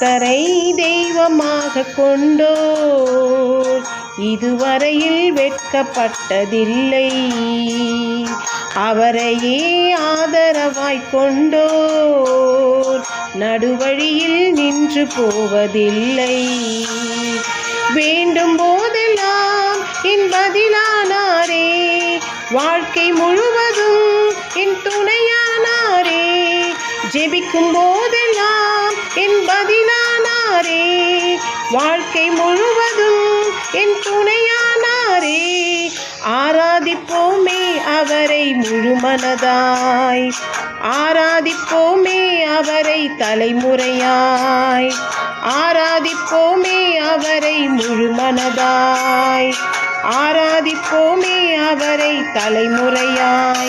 கர்த்தரை தெய்வமாக கொண்டோர் இதுவரையில் வெட்கப்பட்டதில்லை. அவரையே ஆதரவாய் கொண்டோர் நடுவழியில் நின்று போவதில்லை. வேண்டும் போதெல்லாம் என் பதிலானாரே, வாழ்க்கை முழுவதும் என் துணையானாரே. ஜெபிக்கும் போதெல்லாம் என் பதிலானாரே, வாழ்க்கை முழுவதும் என் துணையானாரே. ஆராதிப்போமே அவரை முழுமனதாய், ஆராதிப்போமே அவரை தலைமுறையாய், ஆராதிப்போமே அவரை முழுமனதாய், ஆராதிப்போமே அவரை தலைமுறையாய்.